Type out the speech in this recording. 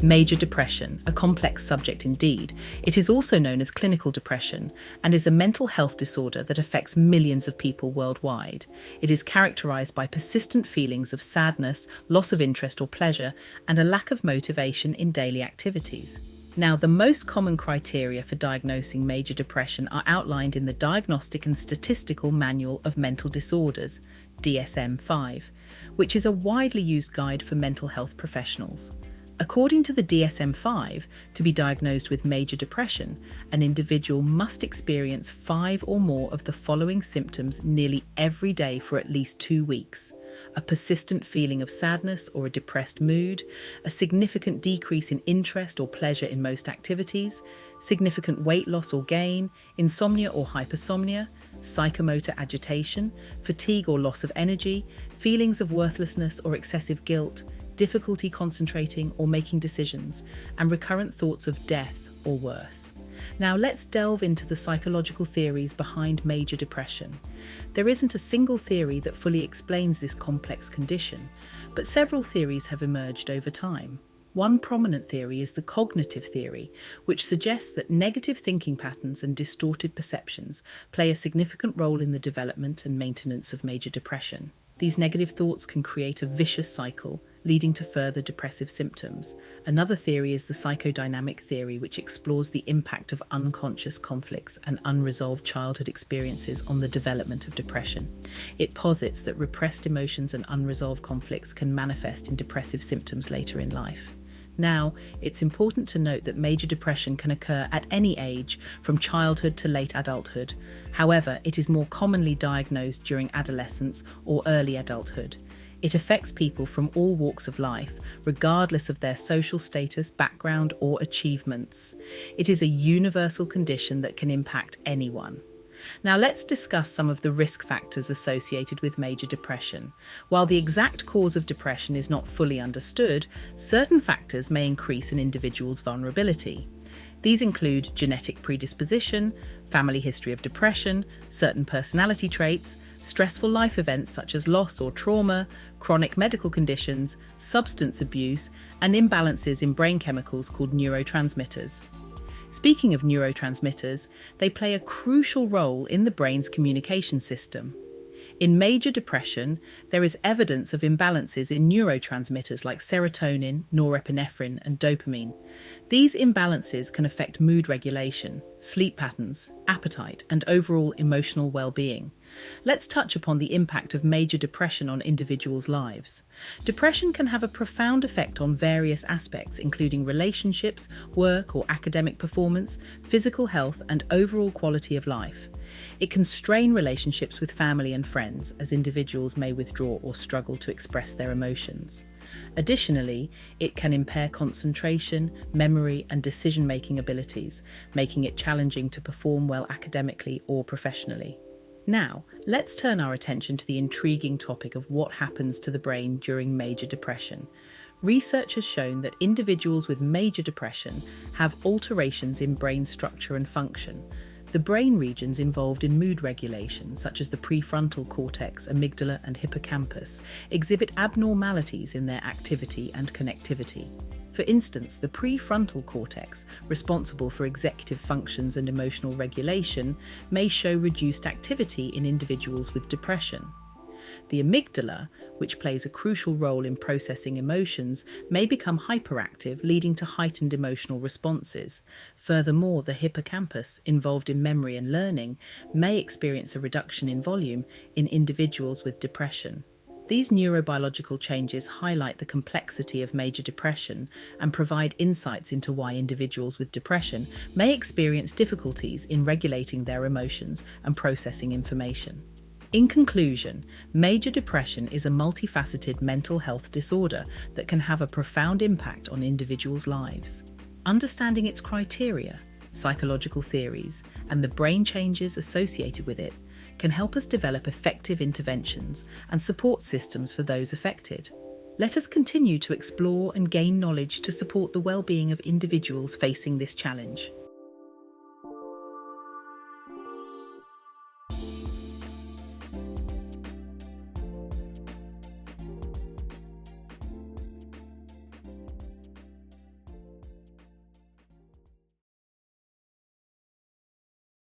Major depression, a complex subject indeed. It is also known as clinical depression and is a mental health disorder that affects millions of people worldwide. It is characterized by persistent feelings of sadness, loss of interest or pleasure, and a lack of motivation in daily activities. Now, the most common criteria for diagnosing major depression are outlined in the Diagnostic and Statistical Manual of Mental Disorders, DSM-5, which is a widely used guide for mental health professionals. According to the DSM-5, to be diagnosed with major depression, an individual must experience 5 or more of the following symptoms nearly every day for at least 2 weeks: a persistent feeling of sadness or a depressed mood, a significant decrease in interest or pleasure in most activities, significant weight loss or gain, insomnia or hypersomnia, psychomotor agitation, fatigue or loss of energy, feelings of worthlessness or excessive guilt, difficulty concentrating or making decisions, and recurrent thoughts of death or worse. Now let's delve into the psychological theories behind major depression. There isn't a single theory that fully explains this complex condition, but several theories have emerged over time. One prominent theory is the cognitive theory, which suggests that negative thinking patterns and distorted perceptions play a significant role in the development and maintenance of major depression. These negative thoughts can create a vicious cycle, leading to further depressive symptoms. Another theory is the psychodynamic theory, which explores the impact of unconscious conflicts and unresolved childhood experiences on the development of depression. It posits that repressed emotions and unresolved conflicts can manifest in depressive symptoms later in life. Now, it's important to note that major depression can occur at any age, from childhood to late adulthood. However, it is more commonly diagnosed during adolescence or early adulthood. It affects people from all walks of life, regardless of their social status, background, or achievements. It is a universal condition that can impact anyone. Now let's discuss some of the risk factors associated with major depression. While the exact cause of depression is not fully understood, certain factors may increase an individual's vulnerability. These include genetic predisposition, family history of depression, certain personality traits, stressful life events such as loss or trauma, chronic medical conditions, substance abuse, and imbalances in brain chemicals called neurotransmitters. Speaking of neurotransmitters, they play a crucial role in the brain's communication system. In major depression, there is evidence of imbalances in neurotransmitters like serotonin, norepinephrine, and dopamine. These imbalances can affect mood regulation, sleep patterns, appetite, and overall emotional well-being. Let's touch upon the impact of major depression on individuals' lives. Depression can have a profound effect on various aspects, including relationships, work or academic performance, physical health, and overall quality of life. It can strain relationships with family and friends, as individuals may withdraw or struggle to express their emotions. Additionally, it can impair concentration, memory, and decision-making abilities, making it challenging to perform well academically or professionally. Now, let's turn our attention to the intriguing topic of what happens to the brain during major depression. Research has shown that individuals with major depression have alterations in brain structure and function. The brain regions involved in mood regulation, such as the prefrontal cortex, amygdala, and hippocampus, exhibit abnormalities in their activity and connectivity. For instance, the prefrontal cortex, responsible for executive functions and emotional regulation, may show reduced activity in individuals with depression. The amygdala, which plays a crucial role in processing emotions, may become hyperactive, leading to heightened emotional responses. Furthermore, the hippocampus, involved in memory and learning, may experience a reduction in volume in individuals with depression. These neurobiological changes highlight the complexity of major depression and provide insights into why individuals with depression may experience difficulties in regulating their emotions and processing information. In conclusion, major depression is a multifaceted mental health disorder that can have a profound impact on individuals' lives. Understanding its criteria, psychological theories, and the brain changes associated with it can help us develop effective interventions and support systems for those affected. Let us continue to explore and gain knowledge to support the well-being of individuals facing this challenge.